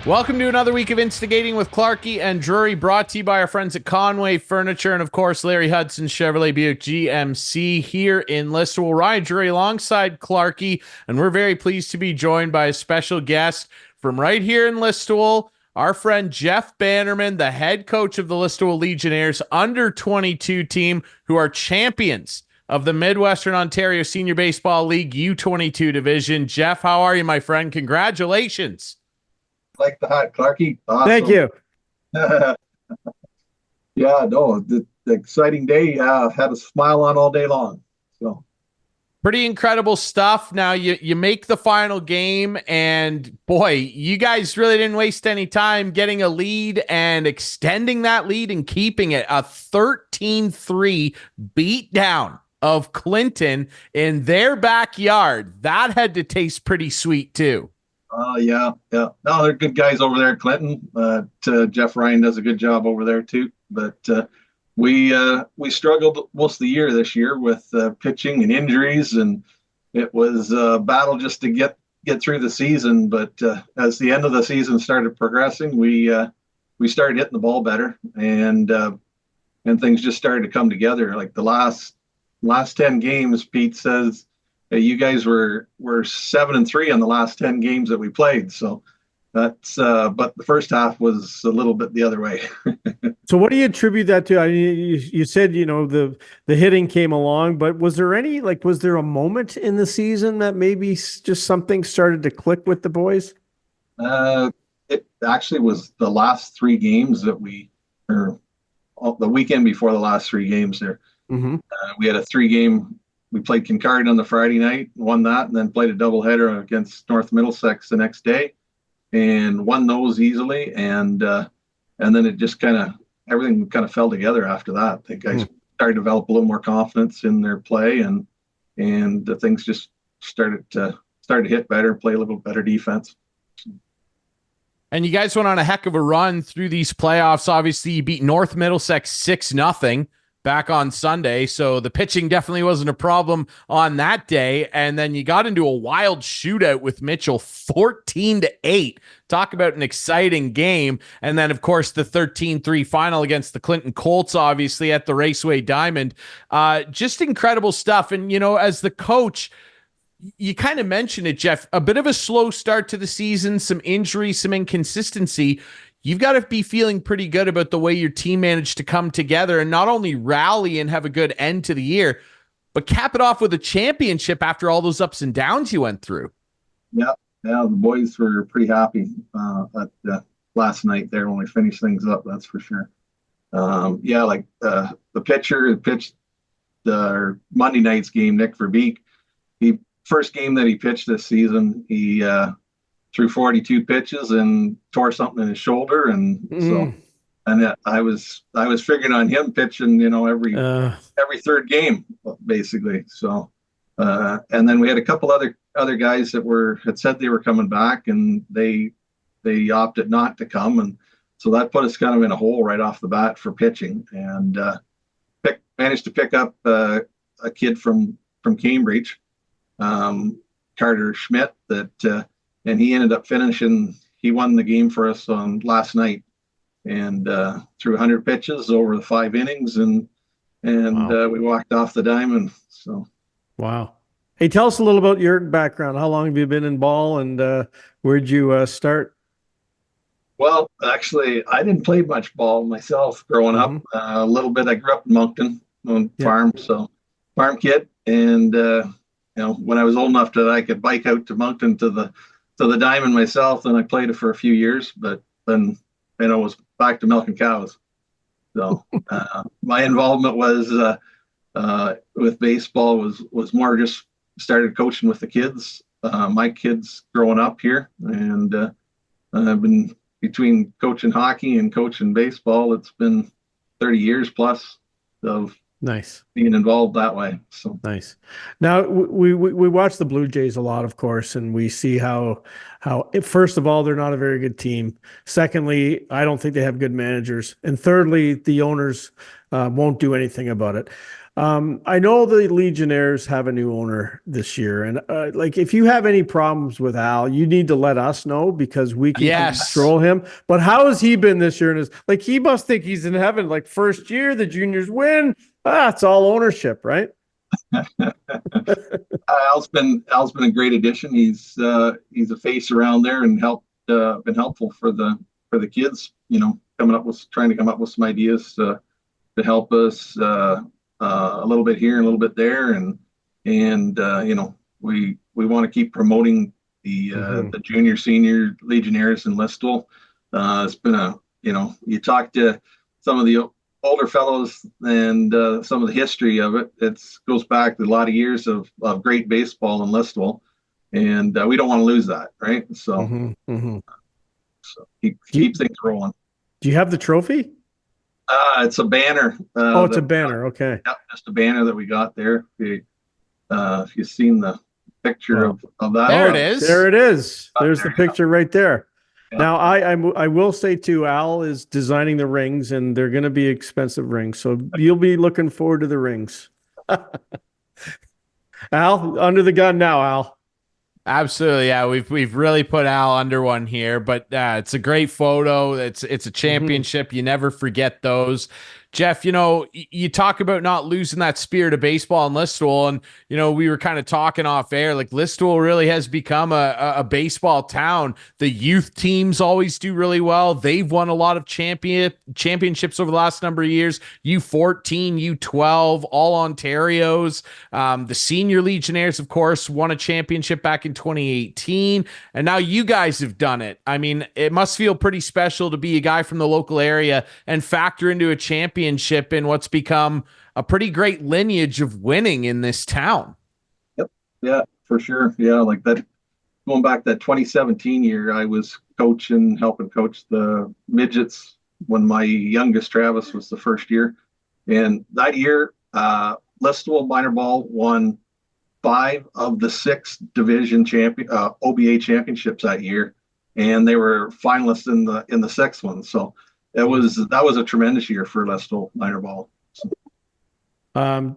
Welcome to another week of Instigating with Clarkey and Drury, brought to you by our friends at Conway Furniture and, of course, Larry Hudson Chevrolet Buick GMC here in Listowel. Ryan Drury alongside Clarkey, and we're very pleased to be joined by a special guest from right here in Listowel, our friend Jeff Bannerman, the head coach of the Listowel Legionnaires under-22 team, who are champions of the Midwestern Ontario Senior Baseball League U22 division. Jeff, how are you, my friend? Congratulations. Like the hat, Clarkey. Awesome. Thank you. Yeah, no, the exciting day. Had a smile on all day long. So pretty incredible stuff. Now you make the final game, and boy, you guys really didn't waste any time getting a lead and extending that lead and keeping it. A 13-3 beatdown of Clinton in their backyard. That had to taste pretty sweet too. Yeah. No, they're good guys over there at Clinton. Jeff Ryan does a good job over there too. But we struggled most of the year this year with pitching and injuries, and it was a battle just to get through the season. But as the end of the season started progressing, we started hitting the ball better, and things just started to come together. Like the last 10 games, Pete says, you guys were 7-3 on the last 10 games that we played. So that's, but the first half was a little bit the other way. So what do you attribute that to? I mean, you said, the hitting came along, but was there a moment in the season that maybe just something started to click with the boys? It actually was the last 3 games that the weekend before the last 3 games there. Mm-hmm. We had a 3-game. We played Kincardine on the Friday night, won that, and then played a doubleheader against North Middlesex the next day, and won those easily. And then it just everything kind of fell together after that. The guys started to develop a little more confidence in their play, and the things just started to hit better, play a little better defense. And you guys went on a heck of a run through these playoffs. Obviously, you beat North Middlesex 6-0. Back on Sunday, so the pitching definitely wasn't a problem on that day. And then you got into a wild shootout with Mitchell, 14-8. Talk about an exciting game. And then, of course, the 13-3 final against the Clinton Colts, obviously at the Raceway Diamond. Just incredible stuff. And, as the coach, you kind of mentioned it, Jeff, a bit of a slow start to the season, some injuries, some inconsistency. You've got to be feeling pretty good about the way your team managed to come together and not only rally and have a good end to the year, but cap it off with a championship after all those ups and downs you went through. Yeah, the boys were pretty happy last night there when we finished things up, that's for sure. The pitcher pitched the Monday night's game, Nick Verbeek. First game that he pitched this season, he threw 42 pitches and tore something in his shoulder, I was figuring on him pitching, every third game basically. So, and then we had a couple other guys that had said they were coming back, and they opted not to come, and so that put us kind of in a hole right off the bat for pitching. And managed to pick up a kid from Cambridge, Carter Schmidt, and he ended up he won the game for us on last night, and threw 100 pitches over the 5 innings, and wow. We walked off the diamond. So, wow. Hey, tell us a little about your background. How long have you been in ball, and where'd you start? Well, actually, I didn't play much ball myself growing up. A little bit. I grew up in Moncton on farm, so farm kid, and when I was old enough that I could bike out to Moncton to the diamond myself, and I played it for a few years, but then was back to milking cows. So my involvement was with baseball was more just started coaching with the kids, my kids growing up here, and I've been between coaching hockey and coaching baseball. It's been 30 years plus of nice being involved that way. So nice. Now we watch the Blue Jays a lot, of course, and we see how first of all, they're not a very good team. Secondly, I don't think they have good managers. And thirdly, the owners won't do anything about it. I know the Legionnaires have a new owner this year, and like if you have any problems with Al, you need to let us know because we can Yes. control him. But how has he been this year? And like he must think he's in heaven. Like first year, the juniors win. It's all ownership, right? Al's been a great addition. He's a face around there and been helpful for the kids. Trying to come up with some ideas to help us a little bit here and a little bit there, and we want to keep promoting the junior senior Legionnaires in Listowel. It's been you talk to some of the older fellows and some of the history of it. It goes back to a lot of years of great baseball in Listowel, and we don't want to lose that, right? So, so keep things rolling. Do you have the trophy? It's a banner. It's a banner. Okay. Yeah, just a banner that we got there. If you've seen the picture of that. There it is. There it is. There's the picture right there. Yeah. Now, I will say too, Al is designing the rings, and they're going to be expensive rings. So you'll be looking forward to the rings. Al, under the gun now, Al. Absolutely, yeah. We've really put Al under one here, but it's a great photo. It's a championship. You never forget those. Jeff, you talk about not losing that spirit of baseball in Listowel, and we were kind of talking off air. Like Listowel really has become a baseball town. The youth teams always do really well. They've won a lot of championships over the last number of years. U14, U12, all Ontarios. The senior Legionnaires, of course, won a championship back in 2018, and now you guys have done it. I mean, it must feel pretty special to be a guy from the local area and factor into a championship in what's become a pretty great lineage of winning in this town. Yep. Yeah, for sure. Yeah. Like that, going back that 2017 year, I was helping coach the midgets when my youngest Travis was the first year. And that year, Listowel minor ball won 5 of the 6 division OBA championships that year. And they were finalists in the 6th one. So that was a tremendous year for Listowel minor ball. So.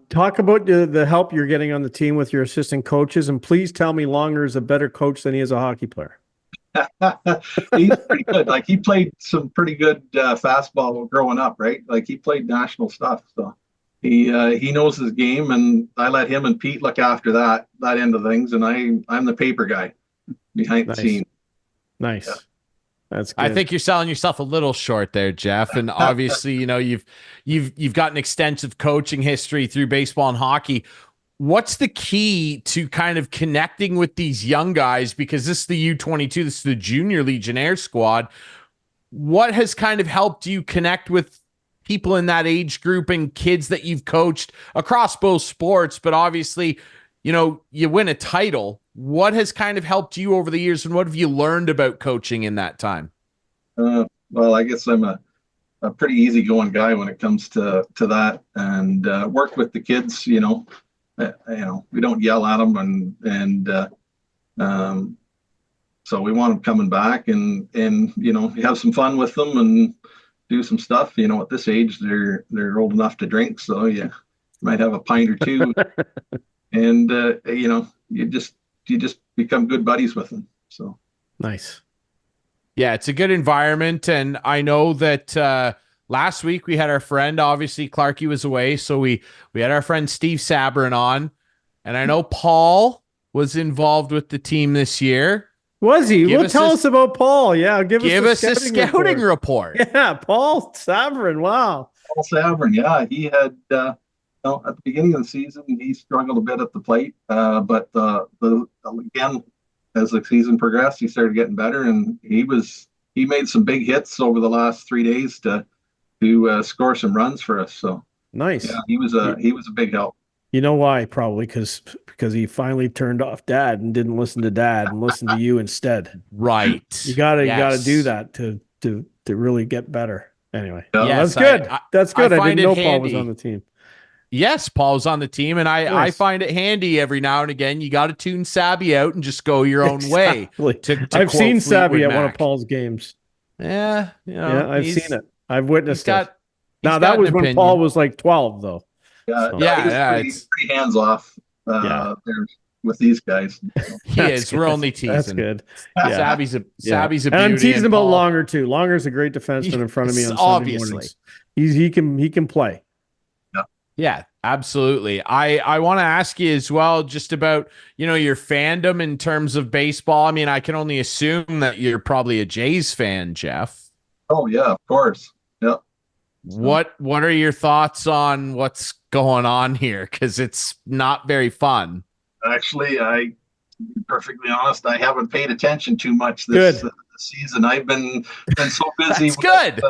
Talk about the help you're getting on the team with your assistant coaches, and please tell me Longer is a better coach than he is a hockey player. He's pretty good. Like he played some pretty good fastball growing up, right? Like he played national stuff, so he knows his game, and I let him and Pete look after that end of things, and I'm the paper guy behind the scene. Nice. Yeah. That's good. I think you're selling yourself a little short there, Jeff. And obviously, you've got an extensive coaching history through baseball and hockey. What's the key to kind of connecting with these young guys? Because this is the U22, this is the junior Legionnaire squad. What has kind of helped you connect with people in that age group and kids that you've coached across both sports? But obviously, you win a title. What has kind of helped you over the years, and what have you learned about coaching in that time? Well, I guess I'm a pretty easygoing guy when it comes to that, and work with the kids. We don't yell at them, and so we want them coming back, and have some fun with them and do some stuff. At this age, they're old enough to drink, so you might have a pint or two, and you just become good buddies with them. So nice. Yeah, it's a good environment. And I know that last week we had our friend, obviously Clarkey was away. So we had our friend Steve Sabrin on, and I know Paul was involved with the team this year. Was he? Tell us about Paul. Yeah. Give us a scouting report. Yeah. Paul Sabrin. Wow. Paul Sabrin. Yeah. He had, at the beginning of the season, he struggled a bit at the plate, but again, as the season progressed, he started getting better, and he made some big hits over the last 3 days to score some runs for us. So nice. Yeah, he was a big help. You know why? Probably because he finally turned off Dad and didn't listen to Dad and listened to you instead. Right. You gotta do that to really get better. Anyway, that's good. That's good. I didn't know Paul was on the team. Yes, Paul's on the team, and I find it handy every now and again. You got to tune Sabby out and just go your own way. I've seen Sabby at one of Paul's games. Yeah, I've seen it. I've witnessed it. Now that was when Paul was like 12, though. Yeah, So, no, Yeah, he was yeah, pretty hands off Yeah. there with these guys. he that's is. We're good. only teasing. That's good. Yeah. Sabby's a Yeah. Sabby's a And I'm beauty. teasing and about Paul- Longer too. Longer's a great defenseman in front of me on Sunday Obviously. mornings. He can play. Yeah, absolutely. I want to ask you as well just about, your fandom in terms of baseball. I mean, I can only assume that you're probably a Jays fan, Jeff. Oh yeah, of course. Yeah. What are your thoughts on what's going on here? Because it's not very fun. Actually, to be perfectly honest, I haven't paid attention too much this season. I've been so busy. That's good.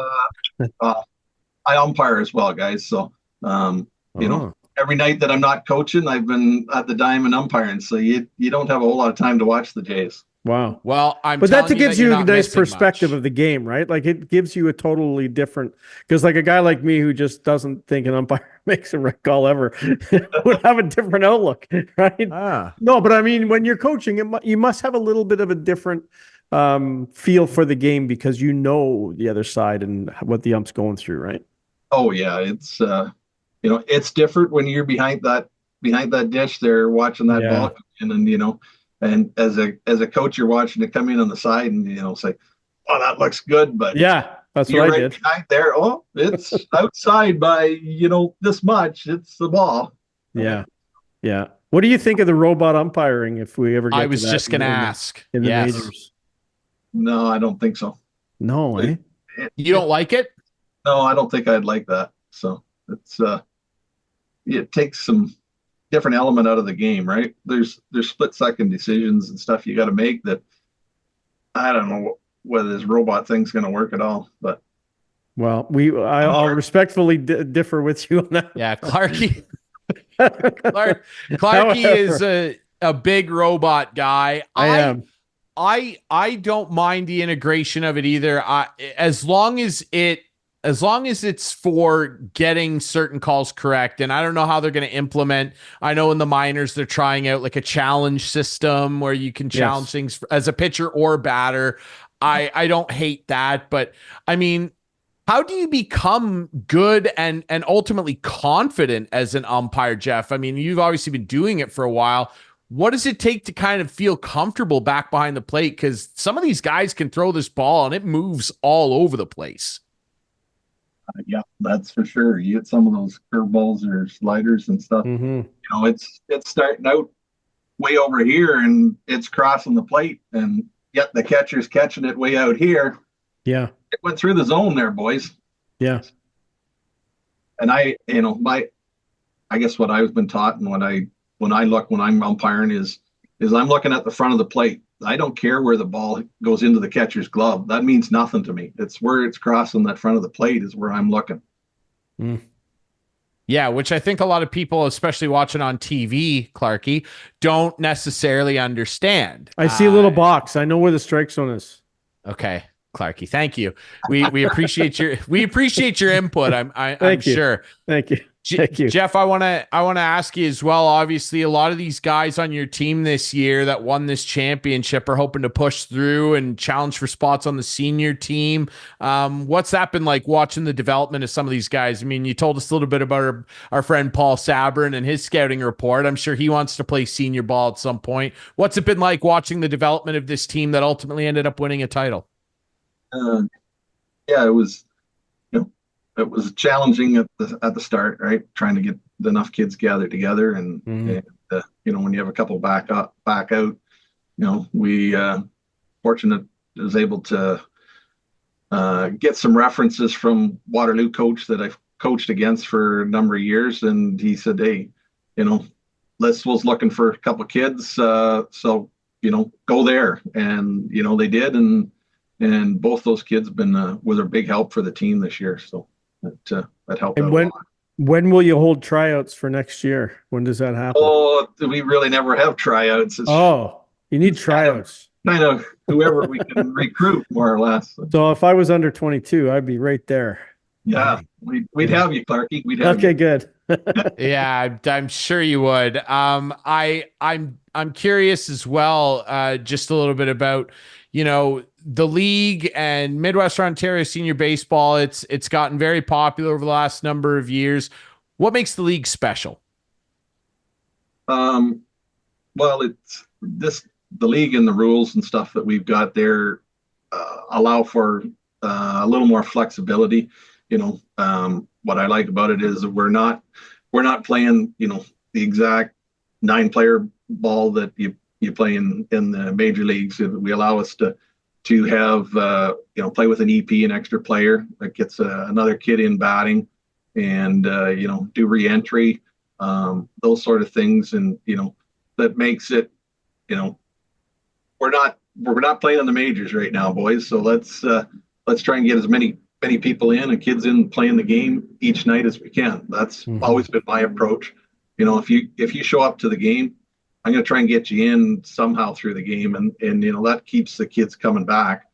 I umpire as well, guys. So every night that I'm not coaching, I've been at the diamond umpiring. So you don't have a whole lot of time to watch the Jays. Wow. Well, but that gives you a nice missing perspective much. of the game, right? Like it gives you a totally different, because like a guy like me who just doesn't think an umpire makes a right call ever would have a different outlook, right? No, but I mean, when you're coaching, you must have a little bit of a different feel for the game because you know the other side and what the ump's going through, right? Oh yeah, it's it's different when you're behind that dish there watching that ball come in, and as a coach you're watching it come in on the side and say, oh, that looks good, but that's you're what I right did behind there. Oh, it's outside by this much. It's the ball. Yeah. What do you think of the robot umpiring if we ever get I was to that just going to ask. in the Yes. majors? No, I don't think so. No, eh? You don't like it? No, I don't think I'd like that. So it's it takes some different element out of the game, right? There's split second decisions and stuff you got to make that I don't know whether this robot thing's going to work at all. But I'll respectfully differ with you on that. Yeah, Clarkey. Clarkey is a big robot guy. I am. I don't mind the integration of it either. As long as it's for getting certain calls correct. And I don't know how they're going to implement. I know in the minors, they're trying out like a challenge system where you can challenge things as a pitcher or batter. I don't hate that, but I mean, how do you become good and ultimately confident as an umpire, Jeff? I mean, you've obviously been doing it for a while. What does it take to kind of feel comfortable back behind the plate? Because some of these guys can throw this ball and it moves all over the place. Yeah, that's for sure. You get some of those curveballs or sliders and stuff. Mm-hmm. It's starting out way over here and it's crossing the plate, and yet the catcher's catching it way out here. Yeah, it went through the zone there, boys. Yeah, and I guess what I've been taught, and when I'm umpiring is I'm looking at the front of the plate. I don't care where the ball goes into the catcher's glove. That means nothing to me. It's where it's crossing that front of the plate is where I'm looking. Yeah, which I think a lot of people, especially watching on TV, Clarkey, don't necessarily understand. I see a little box. I know where the strike zone is. Okay, Clarkey, thank you. We appreciate your input. I'm sure. Thank you. Thank you, Jeff. I want to ask you as well. Obviously, a lot of these guys on your team this year that won this championship are hoping to push through and challenge for spots on the senior team. What's that been like watching the development of some of these guys? I mean, you told us a little bit about our friend Paul Sabrin and his scouting report. I'm sure he wants to play senior ball at some point. What's it been like watching the development of this team that ultimately ended up winning a title? Yeah, it was. It was challenging at the start, right? Trying to get enough kids gathered together, and when you have a couple back out, we fortunate was able to get some references from Waterloo coach that I've coached against for a number of years, and he said, "Hey, Les was looking for a couple kids, so go there," and they did, and both those kids was a big help for the team this year, so. That helped. And when will you hold tryouts for next year? When does that happen? Oh, we really never have tryouts. You need tryouts. Kind of whoever we can recruit, more or less. So if I was under 22, I'd be right there. Yeah, we'd have you, Clarkey. We'd have okay, you. Good. Yeah, I'm sure you would. I'm curious as well, just a little bit about, the league and Midwestern Ontario senior baseball. It's gotten very popular over the last number of years. What makes the league special? Well, the league and the rules and stuff that we've got there allow for a little more flexibility. What I like about it is that we're not playing, the exact 9-player ball that you play in the major leagues. We allow us to have play with an EP, an extra player that gets another kid in batting, and do re-entry, those sort of things, and that makes it, we're not playing in the majors right now, boys. So let's try and get as many people in and kids in playing the game each night as we can. That's always been my approach. If you show up to the game, I'm going to try and get you in somehow through the game, and that keeps the kids coming back.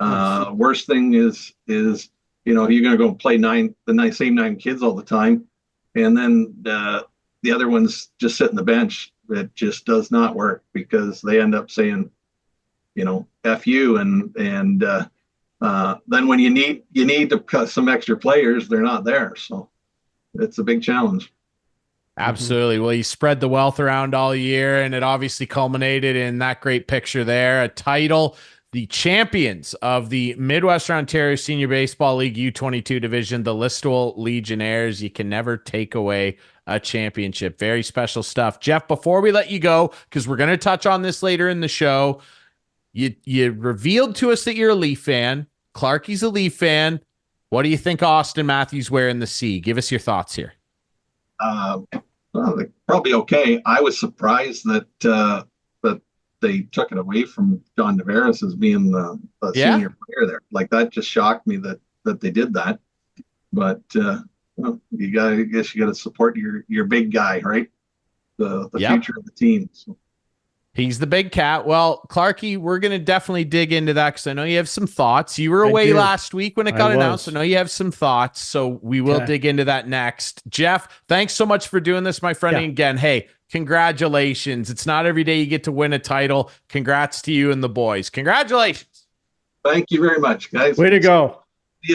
Worst thing is you're going to go play the same 9 kids all the time, and then the other ones just sit in the bench. It just does not work, because they end up saying, F you, and then when you need to cut some extra players, they're not there. So it's a big challenge. Absolutely. Well, you spread the wealth around all year, and it obviously culminated in that great picture there, a title, the champions of the Midwestern Ontario Senior Baseball League U22 division, the Listowel Legionnaires. You can never take away a championship. Very special stuff. Jeff, before we let you go, because we're going to touch on this later in the show, you revealed to us that you're a Leaf fan. Clarkey's a Leaf fan. What do you think Auston Matthews wearing the C? Give us your thoughts here. Well, probably okay. I was surprised that they took it away from John Tavares as being the senior player there. Like, that just shocked me that they did that. But I guess you got to support your big guy, right? The future of the team. So. He's the big cat. Well, Clarkey, we're going to definitely dig into that, because I know you have some thoughts. You were away last week when it got announced. I know you have some thoughts, so we will dig into that next. Jeff, thanks so much for doing this, my friend. And again, hey, congratulations. It's not every day you get to win a title. Congrats to you and the boys. Congratulations. Thank you very much, guys. Way to go.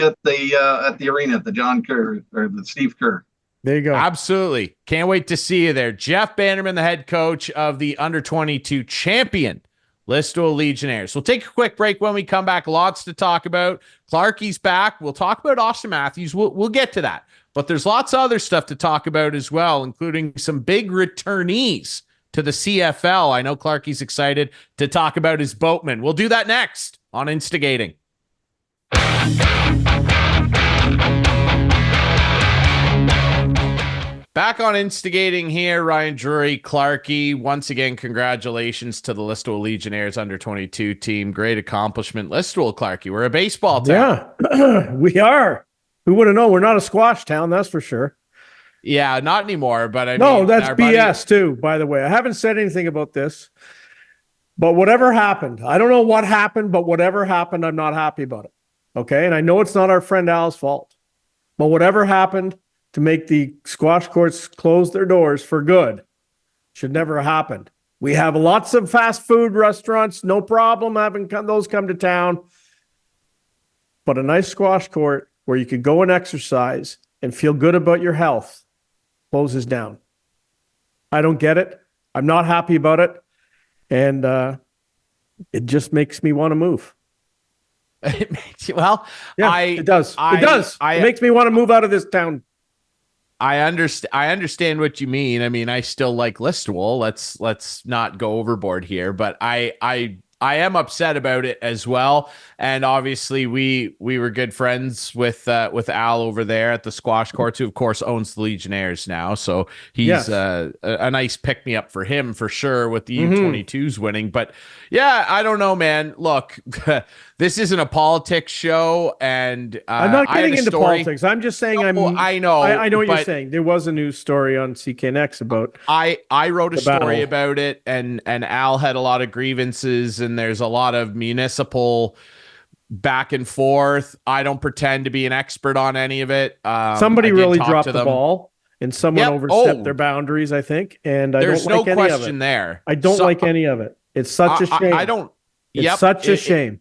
At the arena, at the John Kerr or the Steve Kerr. There you go. Absolutely. Can't wait to see you there. Jeff Bannerman, the head coach of the under-22 champion Listowel Legionnaires. We'll take a quick break. When we come back, lots to talk about. Clarkey's back. We'll talk about Auston Matthews. We'll get to that. But there's lots of other stuff to talk about as well, including some big returnees to the CFL. I know Clarkey's excited to talk about his boatman. We'll do that next on Instigating. Back on Instigating here, Ryan Drury, Clarkey. Once again, congratulations to the Listowel Legionnaires under-22 team. Great accomplishment. Listowel, Clarkey, we're a baseball town. Yeah, we are. Who would have known? We're not a squash town, that's for sure. Yeah, not anymore, but I mean... No, that's BS too, by the way. I haven't said anything about this, but whatever happened, I don't know what happened, but whatever happened, I'm not happy about it. Okay? And I know it's not our friend Al's fault, but whatever happened to make the squash courts close their doors for good should never have happened. We have lots of fast food restaurants, no problem having those come to town. But a nice squash court where you could go and exercise and feel good about your health closes down. I don't get it. I'm not happy about it. And it just makes me want to move. It makes you, well, yeah, it does. It makes me want to move out of this town. I understand what you mean. I mean, I still like Listowel. Let's not go overboard here, but I am upset about it as well. And obviously we were good friends with Al over there at the squash courts, who of course owns the Legionnaires now. So he's a nice pick me up for him for sure with the U22s winning. But yeah, I don't know, man. Look, this isn't a politics show, and I'm not getting into politics. I'm just saying I know what you're saying. There was a news story on CKNX about I wrote a story about it, and Al had a lot of grievances, and there's a lot of municipal back and forth. I don't pretend to be an expert on any of it. Somebody really dropped the ball, and someone overstepped their boundaries, I think. And there's no question there. I don't like any of it. It's such a shame. I don't. It's such a shame.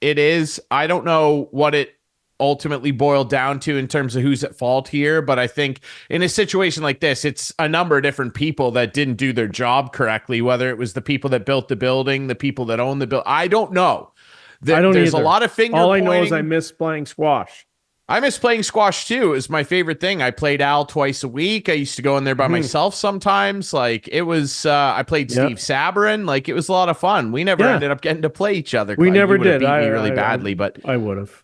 It is. I don't know what it ultimately boiled down to in terms of who's at fault here. But I think in a situation like this, it's a number of different people that didn't do their job correctly, whether it was the people that built the building, the people that own the building. I don't know. I don't There's either. a lot of finger All pointing. I know is I miss playing squash. I miss playing squash too. It was my favorite thing. I played Al twice a week. I used to go in there by myself sometimes. Like it was, I played Steve Sabrin. Like it was a lot of fun. We never ended up getting to play each other. We never did. Beat me really badly, but I would have.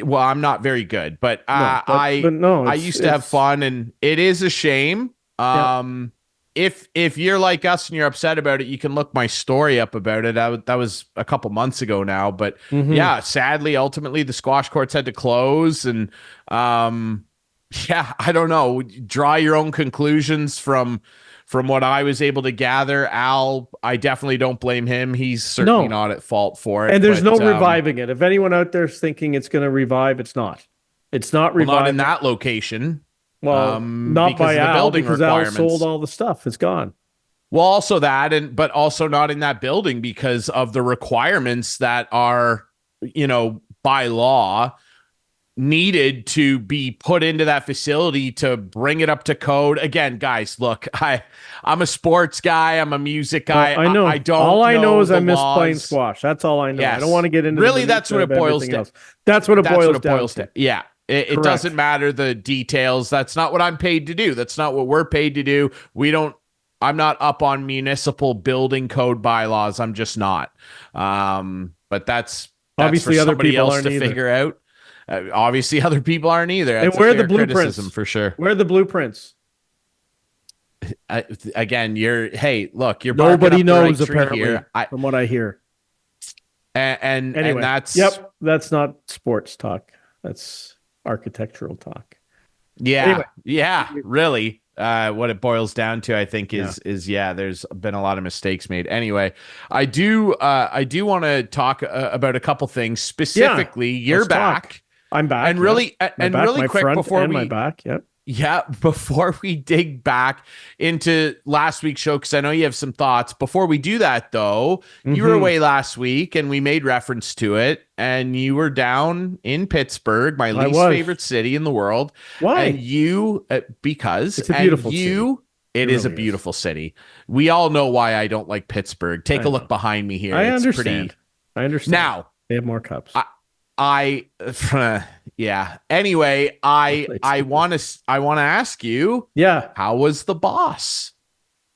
Well, I'm not very good, but I used to have fun, and it is a shame. If you're like us and you're upset about it, you can look my story up about it. That was a couple months ago now, but sadly, ultimately the squash courts had to close, and I don't know. Draw your own conclusions from what I was able to gather. Al, I definitely don't blame him. He's certainly not at fault for it. And there's no reviving it. If anyone out there's thinking it's going to revive, it's not. It's not reviving. Not in that location. Well, not by Al, because Al sold all the stuff. It's gone. Well, also that, but also not in that building because of the requirements that are, by law needed to be put into that facility to bring it up to code. Again, guys, look, I'm a sports guy. I'm a music guy. I know. I don't. All I know is I miss laws. playing squash. That's all I know. Yes. I don't want to get into really. That's what it boils down. That's what it boils down to. Yeah. It doesn't matter the details. That's not what I'm paid to do. That's not what we're paid to do. I'm not up on municipal building code bylaws. I'm just not. But that's obviously for other somebody people else aren't to either. Figure out. Obviously other people aren't either. That's and where are the blueprints for sure. Where are the blueprints? Again, you're nobody knows right apparently here. From what I hear. And anyway, and that's not sports talk. That's architectural talk. Yeah. Really. What it boils down to, I think, is there's been a lot of mistakes made. Anyway, I do want to talk about a couple things specifically. You're back. Talk. I'm back. And really, really quick before my back. Yep. Yeah, before we dig back into last week's show, because I know you have some thoughts. Before we do that, though, you were away last week, and we made reference to it, and you were down in Pittsburgh, my least favorite city in the world. Why? And you, because it's a beautiful city. It is a beautiful city. We all know why I don't like Pittsburgh. Take a look behind me here. I understand. Now, they have more cups. Anyway, I want to ask you. Yeah. How was the boss?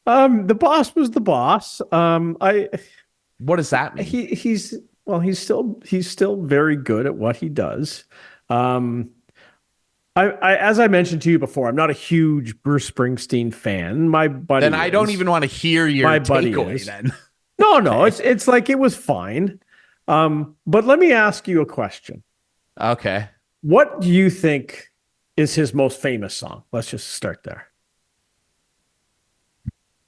The boss was the boss. What does that mean? He's still very good at what he does. As I mentioned to you before, I'm not a huge Bruce Springsteen fan. My buddy. Then I don't even want to hear your takeaway. Then. No. Okay. It's like it was fine. But let me ask you a question. Okay. What do you think is his most famous song? Let's just start there.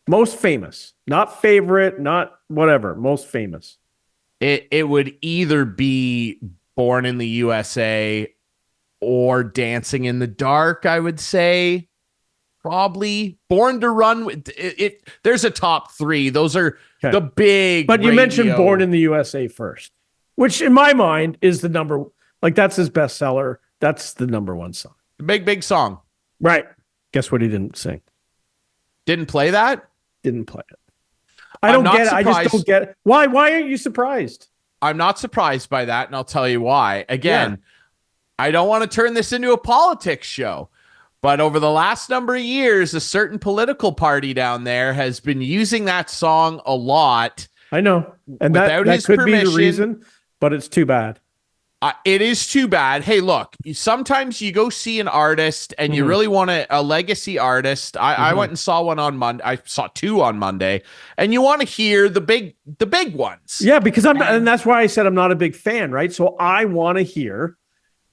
Most famous, not favorite, not whatever, most famous. It would either be Born in the USA or Dancing in the Dark, I would say. Probably Born to Run. There's a top three. Those are the big. But you mentioned Born in the USA first, which in my mind is the number. Like that's his bestseller. That's the number one song. The big song. Right. Guess what he didn't sing? Didn't play that? Didn't play it. I don't get it. I just don't get it. Why aren't you surprised? I'm not surprised by that, and I'll tell you why. Again, I don't want to turn this into a politics show, but over the last number of years, a certain political party down there has been using that song a lot. I know. And that could be the reason, but it's too bad. It is too bad. Hey, look, sometimes you go see an artist and you really want a legacy artist. I went and saw one on Monday. I saw two on Monday, and you want to hear the big ones. Yeah, because and that's why I said I'm not a big fan, right? So I want to hear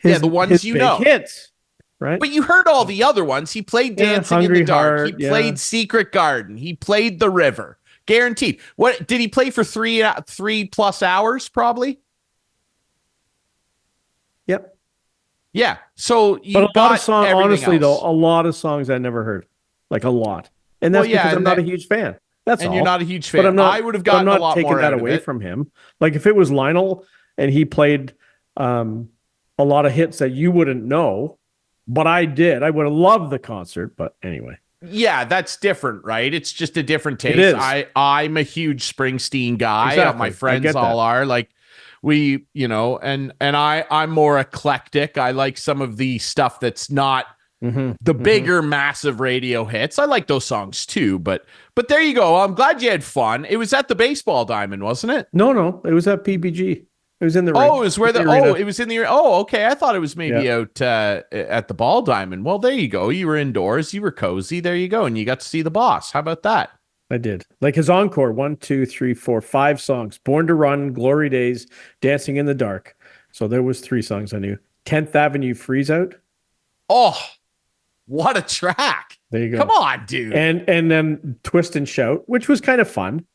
the ones you know. Hits, right? But you heard all the other ones. He played Dancing in the Dark. Heart, he played Secret Garden. He played The River. Guaranteed. What did he play for 3+ hours? Probably. Yep. Yeah. So you but a lot of songs, honestly, else. though, a lot of songs I never heard, like a lot, and that's because I'm not a huge fan. That's all. You're not a huge fan. But I would have gotten a lot more that away from him. Like if it was Lionel and he played, a lot of hits that you wouldn't know, but I did. I would have loved the concert, but anyway. Yeah, that's different, right? It's just a different taste. It is. I'm a huge Springsteen guy. Exactly. My friends all are. Like we, and I'm more eclectic. I like some of the stuff that's not the bigger, massive radio hits. I like those songs too, but there you go. I'm glad you had fun. It was at the baseball diamond, wasn't it? No, it was at PBG. It was in the it was where it was in the okay. I thought it was maybe out at the ball diamond. Well, there you go. You were indoors. You were cozy. There you go, and you got to see the boss. How about that? I did. Like his encore, 1, 2, 3, 4, 5 songs: "Born to Run," "Glory Days," "Dancing in the Dark." So there was 3 songs I knew. 10th Avenue Freeze Out. Oh, what a track! There you go. Come on, dude. And then Twist and Shout, which was kind of fun.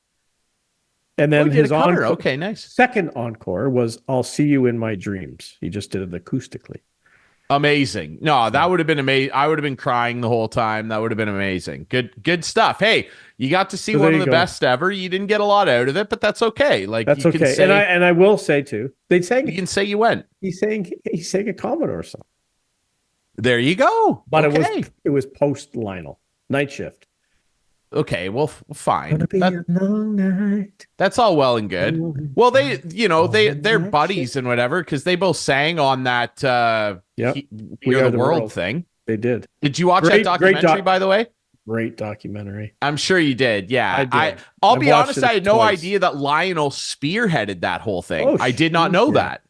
And then his encore, okay, nice. Second encore was "I'll See You in My Dreams." He just did it acoustically. Amazing. No, that would have been amazing. I would have been crying the whole time. That would have been amazing. Good stuff. Hey, you got to see one of the best ever. You didn't get a lot out of it, but that's okay. Like that's okay. And I will say too, you can say you went. He sang a Commodore song. There you go. But it was post Lionel Night Shift. Okay, well, fine. Be a long night. That's all well and good. Well, they're buddies and whatever because they both sang on that We Are the World thing. They did. Did you watch that documentary, by the way? Great documentary. I'm sure you did. Yeah, I did. I'll be honest. I had no idea that Lionel spearheaded that whole thing. I did not know that.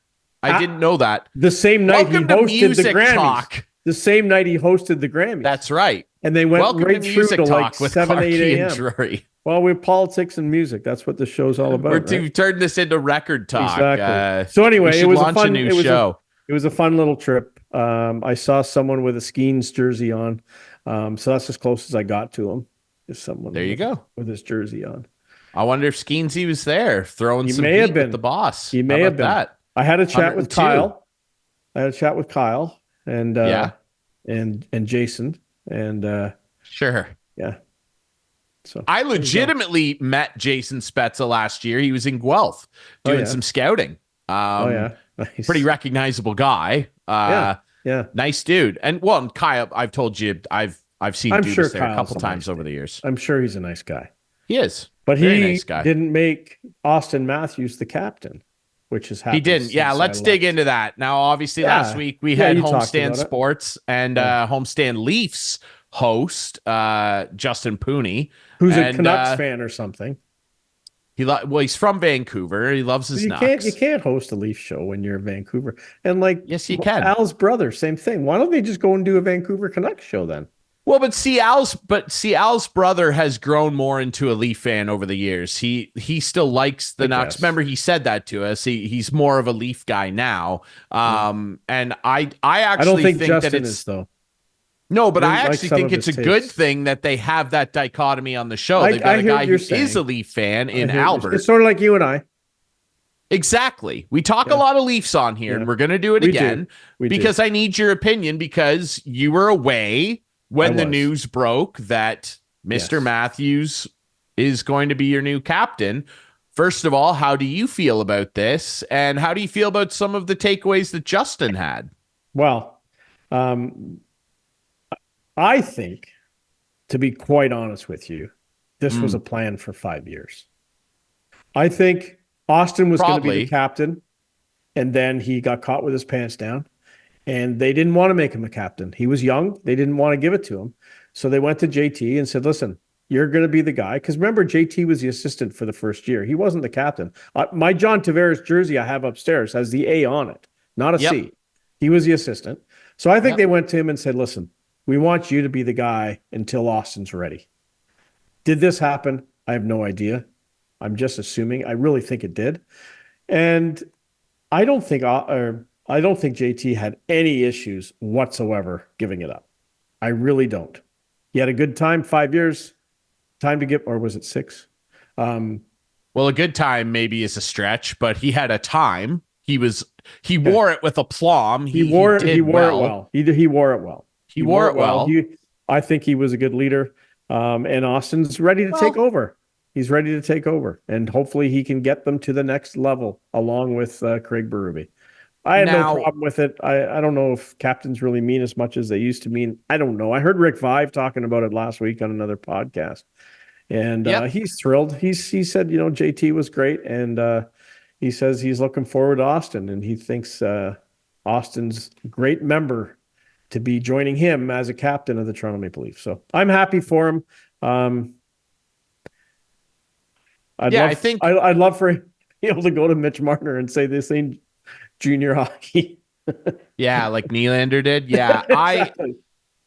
I didn't know that. The same night he hosted the Grammys. Talk. The same night he hosted the Grammys. That's right. And they went right through to like with 7, 8 Clarkey a.m. and Drury. Well, we're politics and music. That's what the show's all about. We've turned this into record talk. Exactly. So anyway, it was a fun show. It was a fun little trip. I saw someone with a Skeens jersey on. So that's as close as I got to him. Is someone there you go with his jersey on. I wonder if Skeensy was there throwing some heat with the boss. He may have been. That? I had a chat with Kyle. And and Jason and sure. Yeah. So I legitimately met Jason Spezza last year. He was in Guelph doing some scouting. Nice. Pretty recognizable guy. Yeah. Nice dude. And Kyle, I've told you I've seen I'm Dubas sure there a couple times over the years. I'm sure he's a nice guy. He is. But Very he nice guy. didn't make Auston Matthews the captain, which has happened. He didn't. Yeah, let's dig into that. Now, obviously, last week we had Homestand Sports and Homestand Leafs host Justin Pooney, who's a Canucks fan or something. He's from Vancouver. He loves his Nucks. You can't host a Leaf show when you're in Vancouver. And yes, you can. Al's brother, same thing. Why don't they just go and do a Vancouver Canucks show then? Well, but Al's brother has grown more into a Leaf fan over the years. He still likes the Nucks. Remember, he said that to us. He's more of a Leaf guy now. And I actually don't think Justin that it's though. No, but I actually think it's a good thing that they have that dichotomy on the show. They've got a guy who is a Leaf fan in Albert. It's sort of like you and I. Exactly. We talk a lot of Leafs on here, and we're going to do it again because I need your opinion because you were away when the news broke that Mr. Matthews is going to be your new captain. First of all, how do you feel about this? And how do you feel about some of the takeaways that Justin had? Well, I think, to be quite honest with you, this was a plan for 5 years. I think Austin was going to be the captain, and then he got caught with his pants down, and they didn't want to make him a captain. He was young. They didn't want to give it to him. So they went to JT and said, listen, you're going to be the guy. Because remember, JT was the assistant for the first year. He wasn't the captain. My John Tavares jersey I have upstairs has the A on it, not a C. He was the assistant. So I think they went to him and said, listen, we want you to be the guy until Austin's ready. Did this happen? I have no idea. I'm just assuming. I really think it did. And I don't think JT had any issues whatsoever giving it up. I really don't. He had a good time, 5 years. Time to get, or was it 6? Well, a good time maybe is a stretch, but he had a time. He wore it with aplomb. He wore it well. He wore it well. He wore it well. I think he was a good leader. And Austin's ready to take over. He's ready to take over. And hopefully he can get them to the next level along with Craig Berube. I had no problem with it. I don't know if captains really mean as much as they used to mean. I don't know. I heard Rick Vive talking about it last week on another podcast, and he's thrilled. He said, JT was great, and he says he's looking forward to Auston, and he thinks Auston's a great member to be joining him as a captain of the Toronto Maple Leafs. So I'm happy for him. I'd love for him to be able to go to Mitch Marner and say this ain't junior hockey. Yeah, like Nylander did. Yeah, exactly.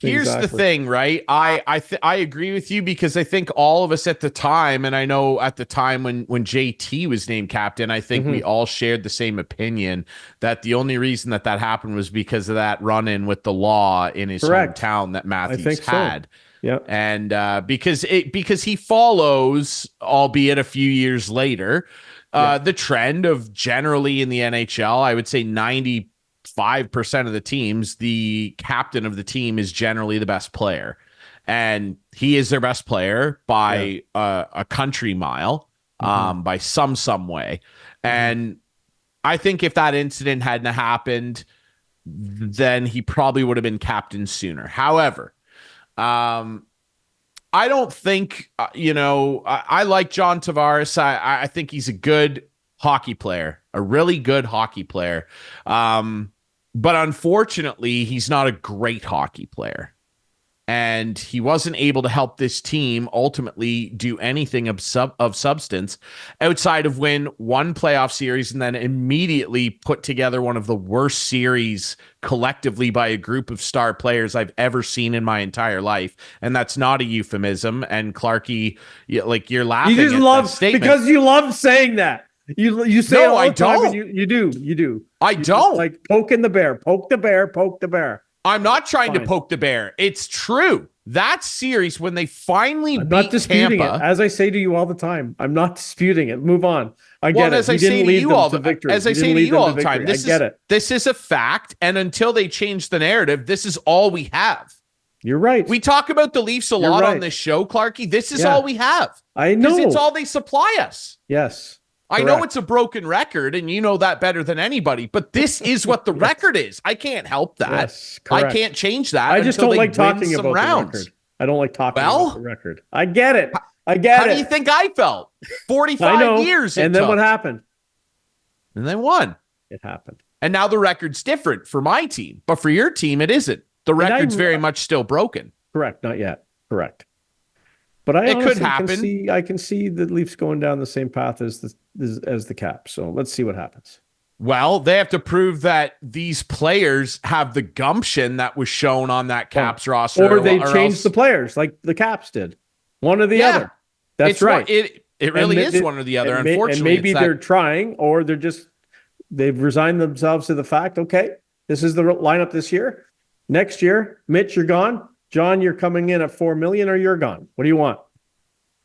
Here's the thing, right? I agree with you, because I think all of us at the time, and I know at the time when JT was named captain, I think we all shared the same opinion that the only reason that happened was because of that run-in with the law in his hometown that Matthews had. So. Yeah, and because he follows, albeit a few years later, the trend of generally in the NHL, I would say 95% of the teams, the captain of the team is generally the best player, and he is their best player by a country mile, by some way. And I think if that incident hadn't happened, then he probably would have been captain sooner. However, I don't think, I like John Tavares. I think he's a good hockey player, a really good hockey player. But unfortunately, he's not a great hockey player. And he wasn't able to help this team ultimately do anything of substance outside of win one playoff series and then immediately put together one of the worst series collectively by a group of star players I've ever seen in my entire life. And that's not a euphemism. And Clarkey, you're laughing. You just love because you love saying that. You say it all the time. And you do. I don't like poking the bear. Poke the bear. Poke the bear. I'm not trying to poke the bear. It's true. That series, when they finally beat not disputing Tampa, it. As I say to you all the time, I'm not disputing it. Move on. I get it. As I say to you all the time, this is a fact. And until they change the narrative, this is all we have. You're right. We talk about the Leafs a lot on this show, Clarkey. This is all we have. I know. Because it's all they supply us. Yes. I know it's a broken record, and you know that better than anybody, but this is what the record is. I can't help that. Yes, I can't change that. I just don't like talking about the record. I don't like talking about the record. I get it. How do you think I felt? 45 years. And then what happened? And they won. It happened. And now the record's different for my team, but for your team, it isn't. The record's very much still broken. Correct. Not yet. Correct. But it could happen. I can see the Leafs going down the same path as the Caps. So let's see what happens. Well, they have to prove that these players have the gumption that was shown on that Caps roster, or they changed the players like the Caps did. One or the other. That's right. It really is one or the other. Unfortunately, and maybe they're trying, or they've resigned themselves to the fact. Okay, this is the lineup this year. Next year, Mitch, you're gone. John, you're coming in at $4 million, or you're gone. What do you want?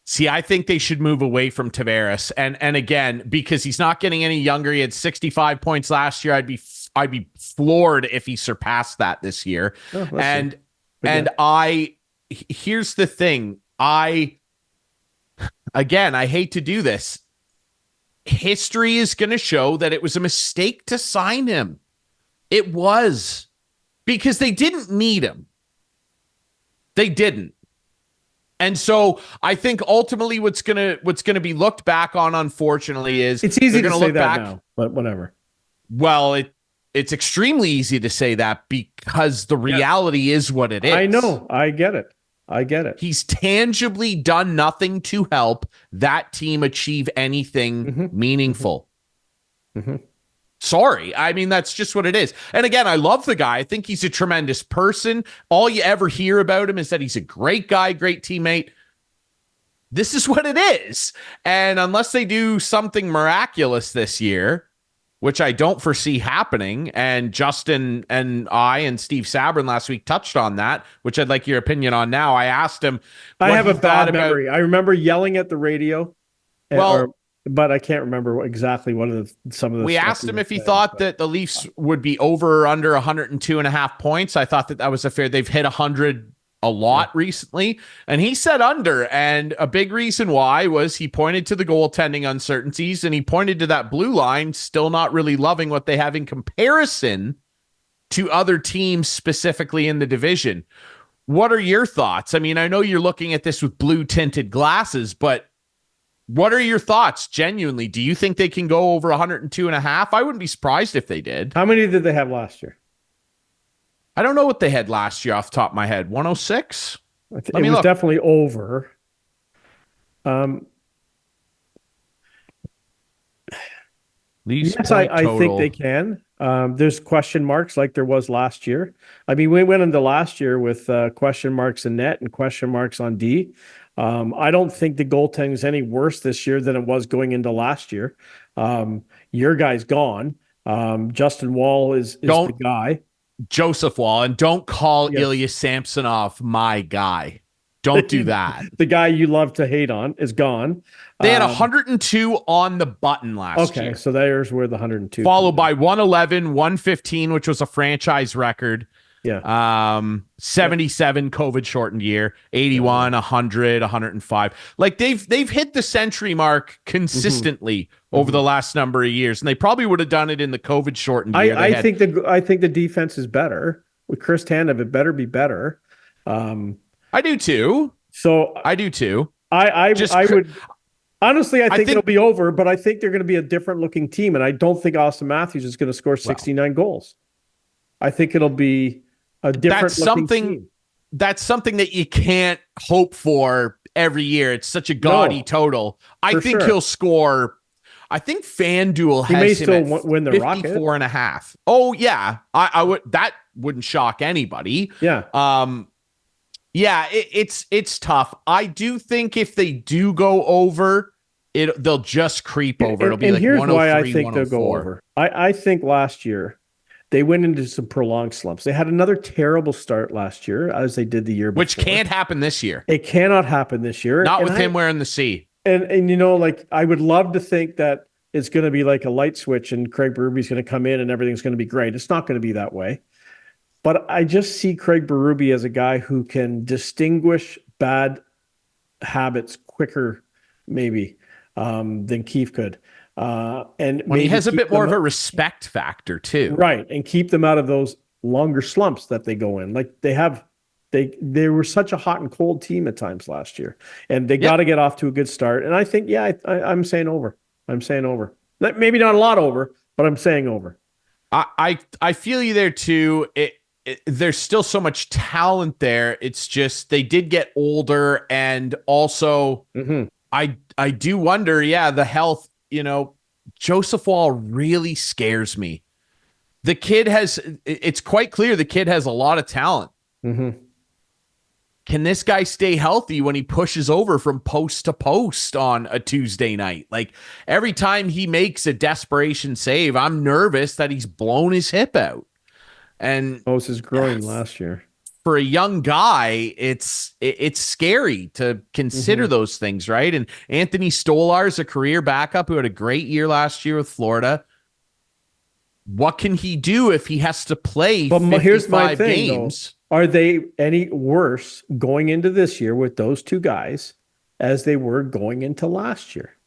See, I think they should move away from Tavares, and again, because he's not getting any younger. He had 65 points last year. I'd be floored if he surpassed that this year. Here's the thing. I hate to do this. History is going to show that it was a mistake to sign him. It was, because they didn't need him. They didn't. And so I think ultimately what's gonna be looked back on, unfortunately, is it's easy to say that now, but whatever. Well, it's extremely easy to say that because the reality is what it is. I know. I get it. He's tangibly done nothing to help that team achieve anything meaningful. Sorry. I mean, that's just what it is. And again, I love the guy. I think he's a tremendous person. All you ever hear about him is that he's a great guy, great teammate. This is what it is. And unless they do something miraculous this year, which I don't foresee happening, and Justin and I and Steve Sabrin last week touched on that, which I'd like your opinion on now. I asked him. I have a bad memory. I remember yelling at the radio. But I can't remember exactly some of the. We asked him if he thought that the Leafs would be over or under 102.5 points. I thought that was a fair. They've hit 100 a lot recently, and he said under, and a big reason why was he pointed to the goaltending uncertainties, and he pointed to that blue line still not really loving what they have in comparison to other teams, specifically in the division. What are your thoughts? I mean, I know you're looking at this with blue tinted glasses, but what are your thoughts? Genuinely, do you think they can go over 102.5? I wouldn't be surprised if they did. How many did they have last year? I don't know what they had last year off the top of my head. 106? It was definitely over. Yes, I think they can. There's question marks like there was last year. I mean, we went into last year with question marks in net and question marks on D. I don't think the goaltending is any worse this year than it was going into last year. Your guy's gone. Justin Wall is the guy. Joseph Wall, and don't call Ilya Samsonov my guy. Don't do that. The guy you love to hate on is gone. They had 102 on the button last year. Okay, so there's where the 102. Followed by 111, 115, which was a franchise record. Yeah. 77 COVID shortened year, 81, 100, 105. Like they've hit the century mark consistently over the last number of years, and they probably would have done it in the COVID shortened year. I think the defense is better with Chris Tanev. It better be better. I do too. I would honestly. I think it'll be over, but I think they're going to be a different looking team, and I don't think Auston Matthews is going to score 69 goals. I think it'll be a different looking team. That's something that you can't hope for every year. It's such a gaudy total. I think he'll score. I think FanDuel has him at win the 54.5. Oh yeah, I would. That wouldn't shock anybody. Yeah. Yeah, it's tough. I do think if they do go over, they'll just creep over. It'll be like 103, here's why I think they'll go 104. over. I think last year they went into some prolonged slumps. They had another terrible start last year, as they did the year before. Which can't happen this year. It cannot happen this year. Not with him wearing the C. And you know, like I would love to think that it's going to be like a light switch and Craig Berube's going to come in and everything's going to be great. It's not going to be that way. But I just see Craig Berube as a guy who can distinguish bad habits quicker, maybe, than Keefe could. And he has a bit more of a respect factor too. Right. And keep them out of those longer slumps that they go in. Like they were such a hot and cold team at times last year. And they got to get off to a good start. And I think, I'm saying over. I'm saying over. Maybe not a lot over, but I'm saying over. I feel you there too. There's still so much talent there. It's just they did get older, and also I do wonder, the health. You know, Joseph Wall really scares me. It's quite clear the kid has a lot of talent. Can this guy stay healthy when he pushes over from post to post on a Tuesday night? Like every time he makes a desperation save, I'm nervous that he's blown his hip out. And was his groin last year. For a young guy, it's scary to consider those things, right? And Anthony Stolar is a career backup who had a great year last year with Florida. What can he do if he has to play 55 here's my thing, games? Though. Are they any worse going into this year with those two guys as they were going into last year?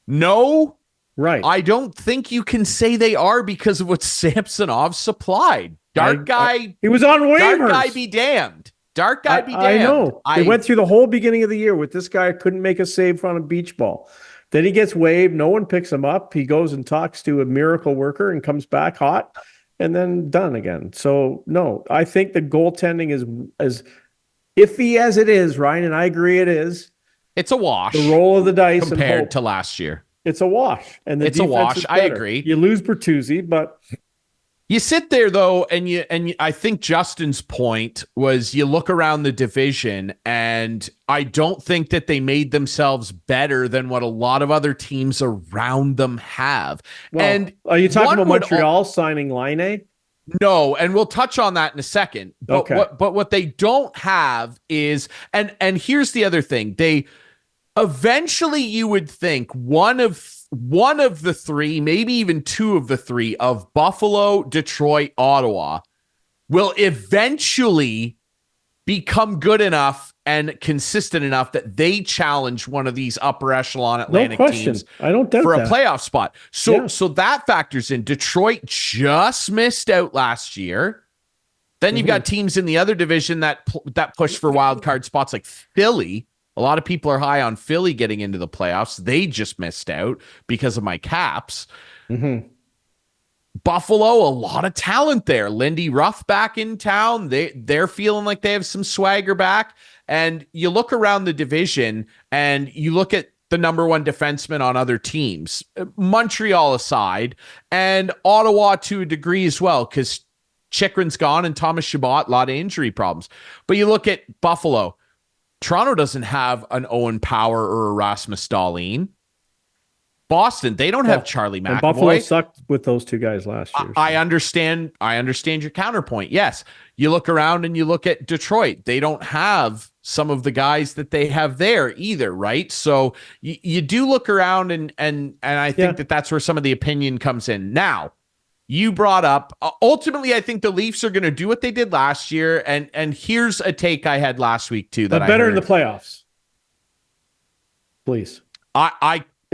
No. Right. I don't think you can say they are because of what Samsonov supplied. Dark guy. He was on waivers. Dark guy be damned. Dark guy be damned. I know. They went through the whole beginning of the year with this guy couldn't make a save on a beach ball. Then he gets waived. No one picks him up. He goes and talks to a miracle worker and comes back hot and then done again. So, no, I think the goaltending is as iffy as it is, Ryan, and I agree it is. It's a wash. The roll of the dice compared to last year. It's a wash. And it's a wash. I agree. You lose Bertuzzi, but you sit there though, and I think Justin's point was you look around the division, and I don't think that they made themselves better than what a lot of other teams around them have. Well, and are you talking about Montreal signing Laine? No, and we'll touch on that in a second. But what they don't have is, and here's the other thing, they eventually you would think one of the three, maybe even two of the three of Buffalo, Detroit, Ottawa will eventually become good enough and consistent enough that they challenge one of these upper echelon Atlantic teams. I don't doubt for a that. playoff spot. So that factors in. Detroit just missed out last year. Then you've got teams in the other division that push for wild card spots, like Philly. A lot of people are high on Philly getting into the playoffs. They just missed out because of my Caps. Buffalo, a lot of talent there. Lindy Ruff back in town. They're feeling like they have some swagger back. And you look around the division and you look at the number one defenseman on other teams, Montreal aside, and Ottawa to a degree as well, because Chychrun's gone and Thomas Chabot, a lot of injury problems. But you look at Buffalo. Toronto doesn't have an Owen Power or a Rasmus Dahlin. Boston, they don't have Charlie McAvoy. Buffalo sucked with those two guys last year. I understand your counterpoint. Yes. You look around and you look at Detroit. They don't have some of the guys that they have there either, right? So you do look around and I think that's where some of the opinion comes in. Now, you brought up, ultimately, I think the Leafs are going to do what they did last year. And here's a take I had last week too. That better in the playoffs. Please.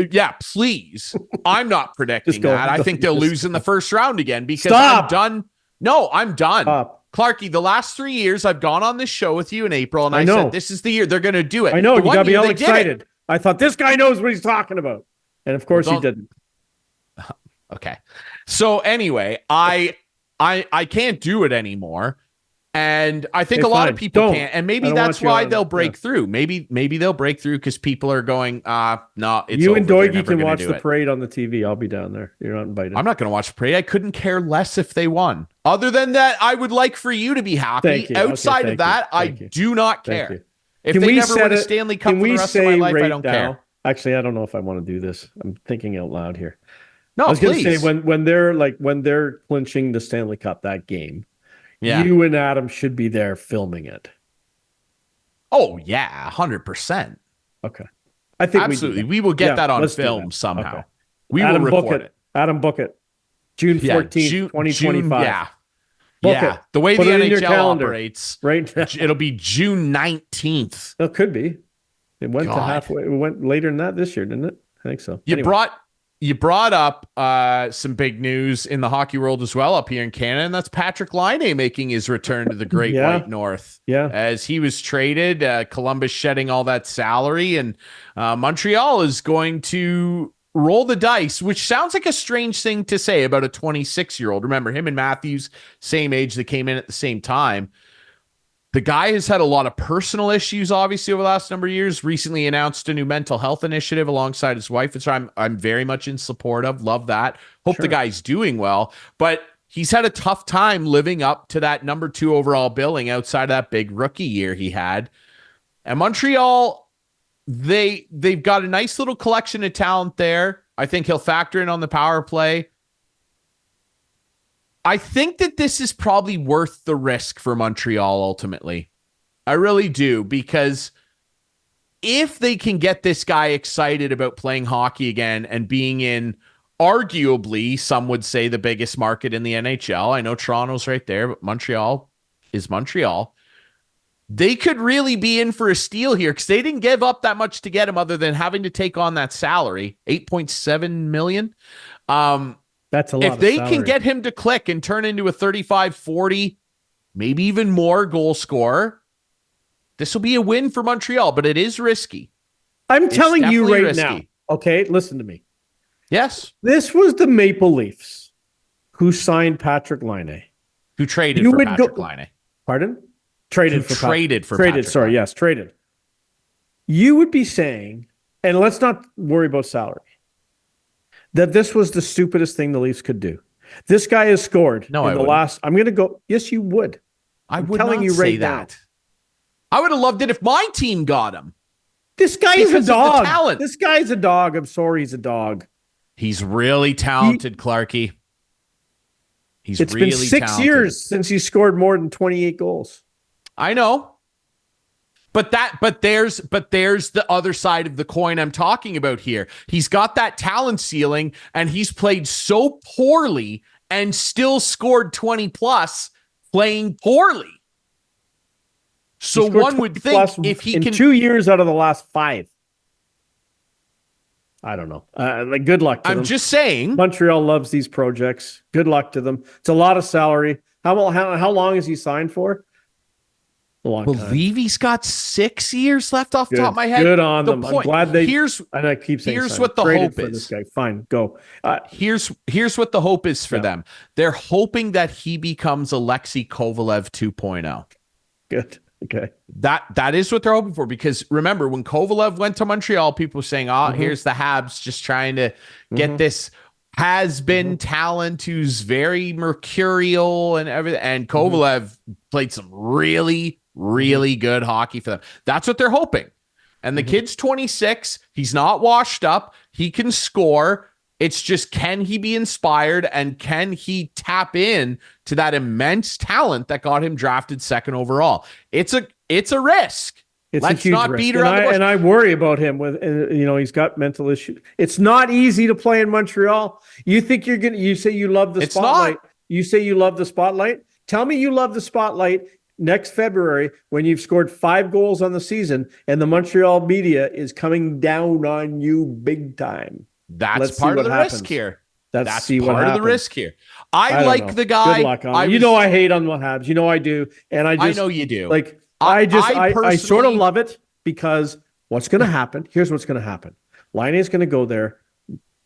Yeah, please. I'm not predicting that. I think they'll lose in the first round again because I'm done. No, I'm done. Clarkey, the last 3 years I've gone on this show with you in April and I said, this is the year they're going to do it. I know. You got to be all excited. I thought this guy knows what he's talking about. And of course he didn't. Okay. So anyway, I can't do it anymore. And I think a lot of people can't. And maybe that's why they'll break through. Maybe they'll break through because people are going, no, it's you over. and Doigie can watch the parade on the TV. I'll be down there. You're not invited. I'm not going to watch the parade. I couldn't care less if they won. Other than that, I would like for you to be happy. Outside of that, I do not care. If they never win a Stanley Cup for the rest of my life, I don't care. Actually, I don't know if I want to do this. I'm thinking out loud here. No, I was going to say when they're clinching the Stanley Cup, that game, you and Adam should be there filming it. Oh yeah, 100%. Okay, I think absolutely we will get that on film somehow. Okay. We Adam, will record it. Adam, book it. June 14th, 2025. Yeah. The way Put the NHL operates, right? It'll be June 19th. It could be. It went to halfway. It went later than that this year, didn't it? I think so. You brought up some big news in the hockey world as well up here in Canada, and that's Patrick Laine making his return to the Great White North. Yeah. As he was traded, Columbus shedding all that salary, and Montreal is going to roll the dice, which sounds like a strange thing to say about a 26-year-old. Remember, him and Matthews, same age, they came in at the same time. The guy has had a lot of personal issues, obviously, over the last number of years. Recently announced a new mental health initiative alongside his wife, which I'm very much in support of. Love that. Hope the guy's doing well. But he's had a tough time living up to that number 2 overall billing outside of that big rookie year he had. And Montreal, they've got a nice little collection of talent there. I think he'll factor in on the power play. I think that this is probably worth the risk for Montreal ultimately. I really do, because if they can get this guy excited about playing hockey again and being in arguably, some would say, the biggest market in the NHL. I know Toronto's right there, but Montreal is Montreal. They could really be in for a steal here because they didn't give up that much to get him other than having to take on that salary, $8.7 million. That's a lot. If they can get him to click and turn into a 35, 40, maybe even more goal scorer, this will be a win for Montreal, but it is risky. I'm telling you right now. Okay, listen to me. Yes. This was the Maple Leafs who signed Patrick Laine. Who traded for Patrick Laine. Pardon? Traded. Sorry, yes, traded. You would be saying, and let's not worry about salary, that this was the stupidest thing the Leafs could do. This guy has scored in the last. I'm going to go. Yes, you would. I'm telling you right now. I would have loved it if my team got him. This guy is a dog. This guy's a dog. I'm sorry, he's a dog. He's really talented, Clarkey. It's been 6 years since he scored more than 28 goals. I know. But there's the other side of the coin I'm talking about here. He's got that talent ceiling, and he's played so poorly and still scored 20 plus playing poorly. So one would think if he in can 2 years out of the last 5. I don't know. Like, good luck to them. I'm just saying. Montreal loves these projects. Good luck to them. It's a lot of salary. How long is he signed for? A long time. Believe he's got 6 years left off the top of my head. Good on them. I'm glad they. And I keep saying here's what the hope is. This guy. Fine, go. Here's what the hope is for them. They're hoping that he becomes Alexei Kovalev 2.0. Good. Okay. That is what they're hoping for, because remember when Kovalev went to Montreal, people were saying, here's the Habs just trying to get this has-been talent who's very mercurial and everything. And Kovalev played some really, really good hockey for them. That's what they're hoping. And the kid's 26. He's not washed up. He can score. It's just, can he be inspired, and can he tap in to that immense talent that got him drafted second overall? It's a risk. Let's not beat around the bush. And I worry about him with, he's got mental issues. It's not easy to play in Montreal. You think you say you love the spotlight. You say you love the spotlight. Tell me you love the spotlight next February when you've scored 5 goals on the season and the Montreal media is coming down on you big time. That's part of the risk here. That's part of the risk here. I like the guy. Good luck on I hate on what Habs. I do. And I know you do. Like, I sort of love it, because what's going to happen? Here's what's going to happen. Laine is going to go there,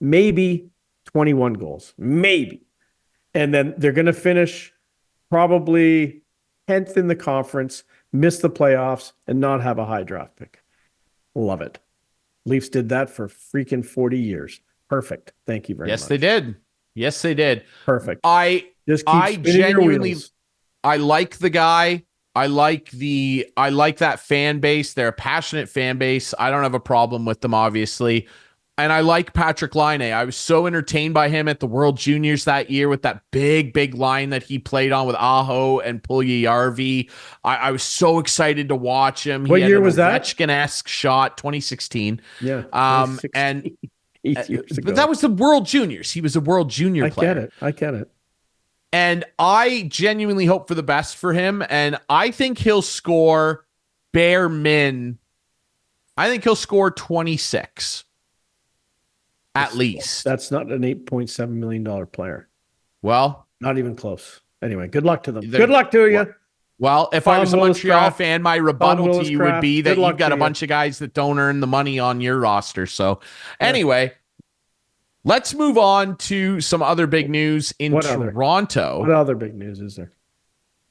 maybe 21 goals, maybe. And then they're going to finish probably 10th in the conference, miss the playoffs, and not have a high draft pick. Love it. Leafs did that for freaking 40 years. Perfect. Thank you very much. Yes, they did. Perfect. I genuinely, I like the guy. I like that fan base. They're a passionate fan base. I don't have a problem with them, obviously. And I like Patrick Laine. I was so entertained by him at the World Juniors that year with that big line that he played on with Aho and Puljujärvi. I was so excited to watch him. What year was that? Ovechkin-esque shot, 2016. Yeah. 2016. And 8 years ago. But that was the World Juniors. He was a World Junior player. I get it. And I genuinely hope for the best for him. And I think he'll score bare min. I think he'll score 26. At least. That's not an $8.7 million player. Well, not even close. Anyway, good luck to them. Good luck to you. Well, if I was a Montreal fan, my rebuttal to you would be that you've got a bunch of guys that don't earn the money on your roster. So anyway, let's move on to some other big news in Toronto. What other big news is there?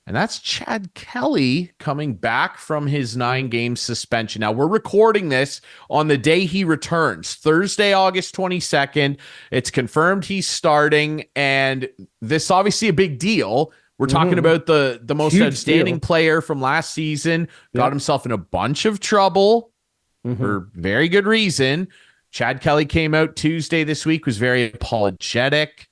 And that's Chad Kelly coming back from his 9-game suspension. Now, we're recording this on the day he returns, Thursday, August 22nd. It's confirmed he's starting, and this is obviously a big deal. We're talking about the most huge outstanding player from last season. Got himself in a bunch of trouble for very good reason. Chad Kelly came out Tuesday this week, was very apologetic.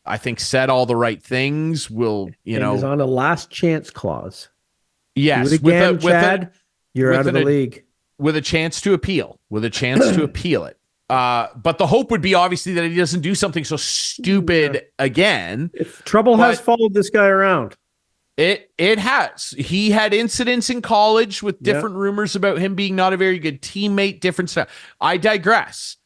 I think said all the right things. He's on a last chance clause. Yes. Chad, you're out of the league. With a chance to appeal. It. But the hope would be obviously that he doesn't do something so stupid again. If trouble has followed this guy around. It has. He had incidents in college with different rumors about him being not a very good teammate, different stuff. I digress.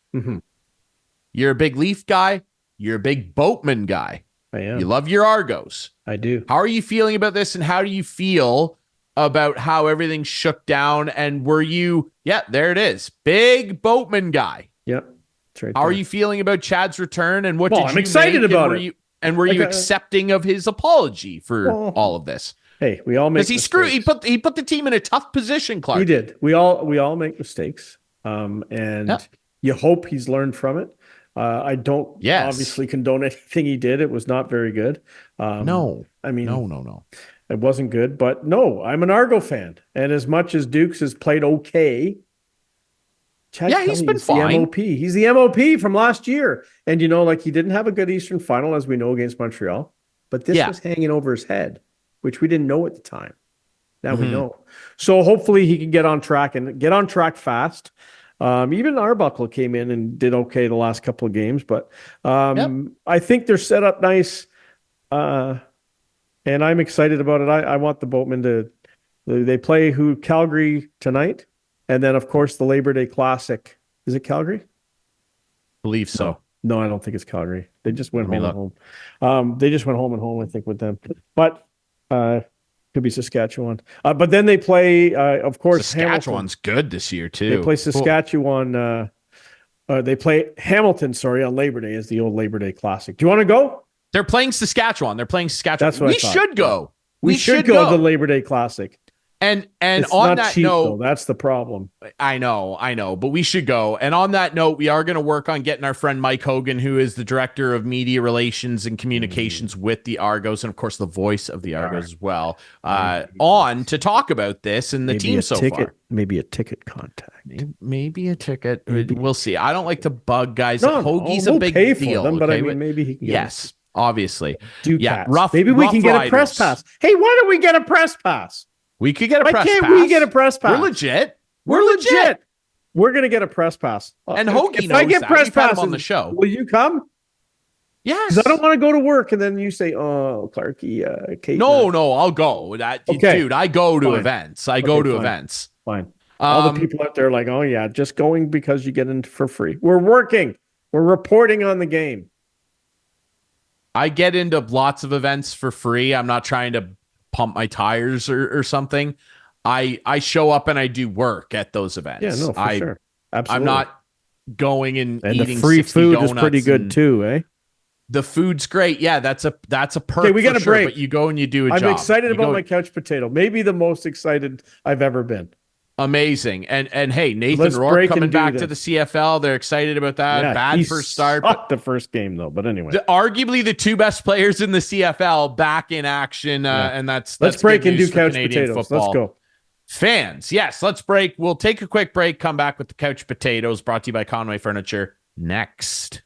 You're a big Leaf guy. You're a big Boatman guy. I am. You love your Argos. I do. How are you feeling about this, and how do you feel about how everything shook down? And were you, there it is, big Boatman guy. Yep. That's right. How are you feeling about Chad's return, and what did you I'm excited about it. Were you accepting of his apology for all of this? Hey, we all make mistakes. He put the team in a tough position, Clark. He did. We all make mistakes. You hope he's learned from it. I don't obviously condone anything he did. It was not very good. No. It wasn't good. But no, I'm an Argo fan. And as much as Dukes has played okay, Chad Kelly he's been fine. The MOP. He's the MOP from last year. And, he didn't have a good Eastern final, as we know, against Montreal. But this was hanging over his head, which we didn't know at the time. Now we know. So hopefully he can get on track and get on track fast. Even Arbuckle came in and did okay the last couple of games, but I think they're set up nice, and I'm excited about it. I want the Boatman to They play Calgary tonight, and then of course the Labor Day Classic. Is it Calgary? Believe so. No, I don't think it's Calgary. They just went home and home. They just went home and home, I think, with them. But could be Saskatchewan. But then they play, of course, Saskatchewan's good this year too. They play Saskatchewan. They play Hamilton. Sorry, on Labor Day is the old Labor Day Classic. Do you want to go? They're playing Saskatchewan. That's what we should go. We should go to the Labor Day Classic. And it's on not that cheap, note, though. That's the problem. I know, but we should go. And on that note, we are going to work on getting our friend Mike Hogan, who is the director of media relations and communications with the Argos, and of course the voice of the Argos as well, on to talk about this and the team so far. Maybe a ticket contact. Maybe a ticket. We'll see. I don't like to bug guys. No, Hoagie's we'll a big pay deal. For them, but okay? I mean, maybe he can. Yes, obviously. Rough. Maybe we can get a press pass. Hey, why don't we get a press pass? We could get a press pass. Why can't we get a press pass? We're legit. We're legit. We're going to get a press pass. And Hoagie if knows I get that. press pass on the show. Will you come? Yes. Because I don't want to go to work and then you say, "Oh, Clarkey, Kate." No, I'll go. Dude, I go to events. I go to events. Fine. All the people out there are like, "Oh yeah, just going because you get in for free." We're working. We're reporting on the game. I get into lots of events for free. I'm not trying to pump my tires or something. I show up and I do work at those events. Yeah, no, for sure. Absolutely. I'm not going and eating the free food is pretty good and too, eh? The food's great. Yeah, that's a perk. Okay, we got a break. But you go and you do a job. I'm excited about my couch potato. Maybe the most excited I've ever been. Amazing. And hey, Nathan Rourke coming back to the CFL. They're excited about that. Yeah, Bad first start. But the first game though. But anyway. Arguably the two best players in the CFL back in action. And that's let's break and do couch Canadian potatoes. Football. Let's go. Fans, yes, let's break. We'll take a quick break, come back with the couch potatoes brought to you by Conway Furniture next.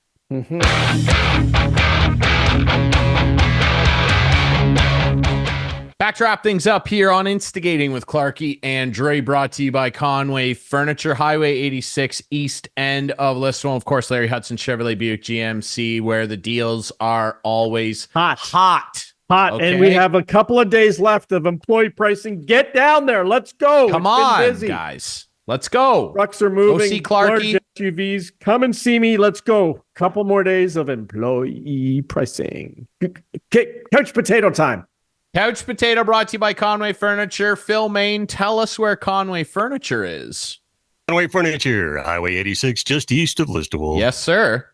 Back to wrap things up here on Instigating with Clarkey and Drury, brought to you by Conway Furniture, Highway 86, east end of Listowel. Of course, Larry Hudson, Chevrolet Buick GMC, where the deals are always hot. Okay. And we have a couple of days left of employee pricing. Get down there. Let's go. Come on, guys. Let's go. Trucks are moving. Go see Clarkey. Large SUVs. Come and see me. Let's go. Couple more days of employee pricing. Okay, couch potato time. Couch Potato brought to you by Conway Furniture. Phil Main, tell us where Conway Furniture is. Conway Furniture, Highway 86, just east of Listowel. Yes, sir.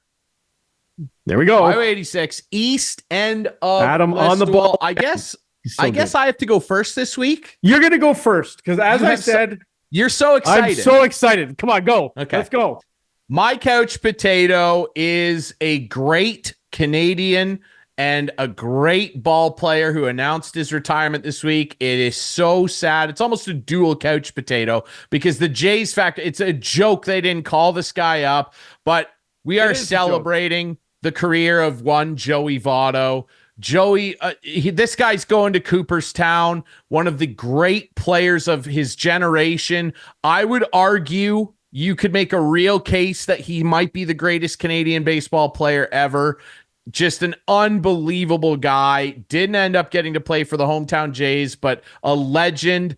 There we go. Highway 86, east end of Adam Listowel. on the ball. I guess I have to go first this week. You're going to go first because as I said, you're so excited. I'm so excited. Come on, go. Okay. Let's go. My couch potato is a great Canadian and a great ball player who announced his retirement this week. It is so sad. It's almost a dual couch potato because the Jays factor, it's a joke they didn't call this guy up, but we are celebrating the career of one Joey Votto. Joey, this guy's going to Cooperstown, one of the great players of his generation. I would argue you could make a real case that he might be the greatest Canadian baseball player ever. Just an unbelievable guy. Didn't end up getting to play for the hometown Jays, but a legend,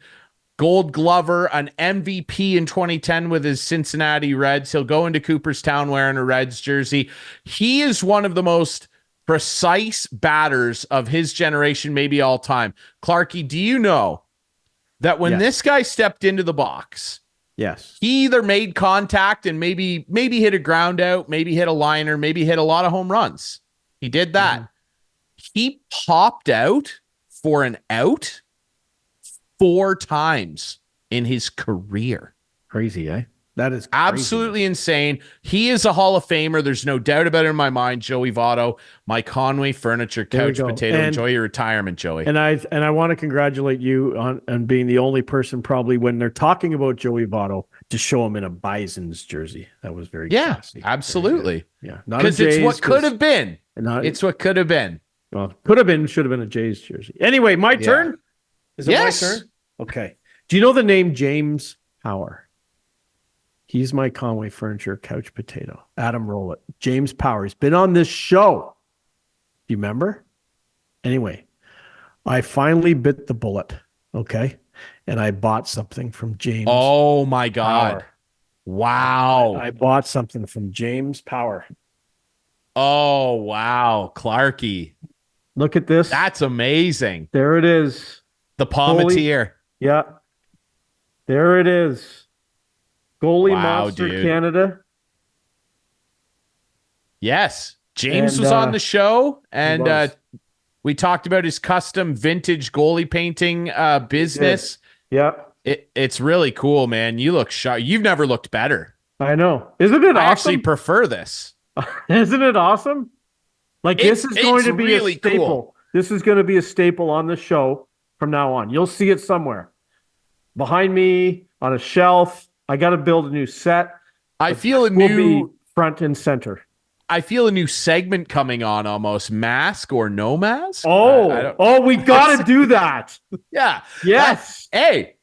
Gold Glover, an MVP in 2010 with his Cincinnati Reds. He'll go into Cooperstown wearing a Reds jersey. He is one of the most precise batters of his generation, maybe all time. Clarkey, do you know that when this guy stepped into the box, he either made contact and maybe hit a ground out, maybe hit a liner, maybe hit a lot of home runs. He did that. He popped out for an out 4 times in his career. Crazy, eh? That is crazy. Absolutely insane. He is a Hall of Famer. There's no doubt about it in my mind. Joey Votto, my Conway Furniture couch potato. Enjoy your retirement, Joey. And I want to congratulate you on being the only person probably when they're talking about Joey Votto to show him in a Bison's jersey. That was very classy. Absolutely. Yeah, because it's what could have been. It's what could have been. Well, could have been, should have been a Jays jersey. Anyway, my turn. Is it my turn? Okay. Do you know the name James Power? He's my Conway Furniture couch potato. Adam Rowlett. James Power. He's been on this show. Do you remember? Anyway, I finally bit the bullet. Okay. and I bought something from James. Oh my God. Power. Wow. I bought something from James Power. Oh, wow. Clarkey. Look at this. That's amazing. There it is. The Palmateer. Yeah. There it is. Goalie Wow, Monster dude. Canada. Yes. James And, was on the show, he and was. we talked about his custom vintage goalie painting business. Yeah. It's really cool, man. You look sharp. You've never looked better. I know. Isn't it I awesome? actually prefer this. Isn't it awesome? Like, this is going to be really a staple. cool. This is going to be a staple on the show from now on. You'll see it somewhere. Behind me, on a shelf. I got to build a new set. I feel a Will new be front and center. I feel a new segment coming on, almost mask or no mask. We got to do that. Yeah. Yes. Hey,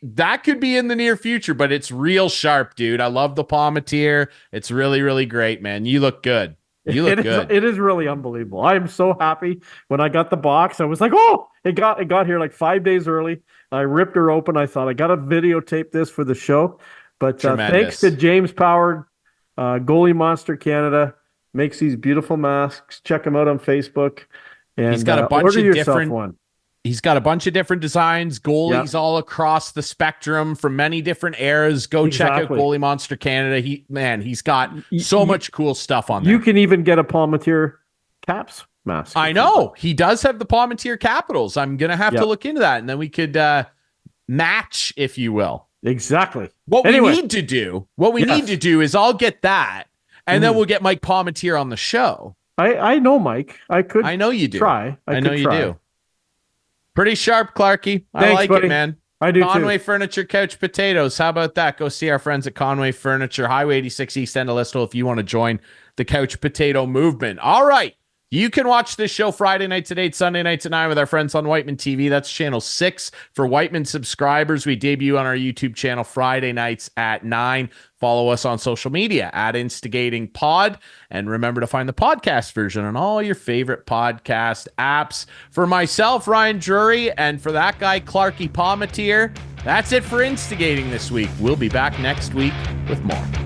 that could be in the near future, but it's real sharp, dude. I love the Palmateer. It's really, really great, man. You look good. You look good. It is really unbelievable. I am so happy. When I got the box, I was like, oh, it got here like 5 days early. I ripped her open. I thought I got to videotape this for the show. But thanks to James Power, Goalie Monster Canada, makes these beautiful masks. Check him out on Facebook. And he's got a bunch of different one. He's got a bunch of different designs, goalies all across the spectrum from many different eras. Go check out Goalie Monster Canada. He's got so much cool stuff on there. You can even get a Palmateer Caps mask. I know. He does have the Palmateer Capitals. I'm going to have to look into that, and then we could match, if you will. Exactly. What we need to do is I'll get that, and then we'll get Mike Palmateer on the show. I know, Mike. I know you do. Try. I know you do. Pretty sharp, Clarkey. I Thanks, like buddy. it, man. I do Conway too. Furniture Couch Potatoes. How about that? Go see our friends at Conway Furniture, Highway 86 East End of Listowel if you want to join the Couch Potato movement. All right. You can watch this show Friday nights at 8, Sunday nights at 9 with our friends on Whiteman TV. That's channel 6 for Whiteman subscribers. We debut on our YouTube channel Friday nights at 9. Follow us on social media at Instigating Pod. And remember to find the podcast version on all your favorite podcast apps. For myself, Ryan Drury, and for that guy, Clarkey Palmateer, that's it for Instigating this week. We'll be back next week with more.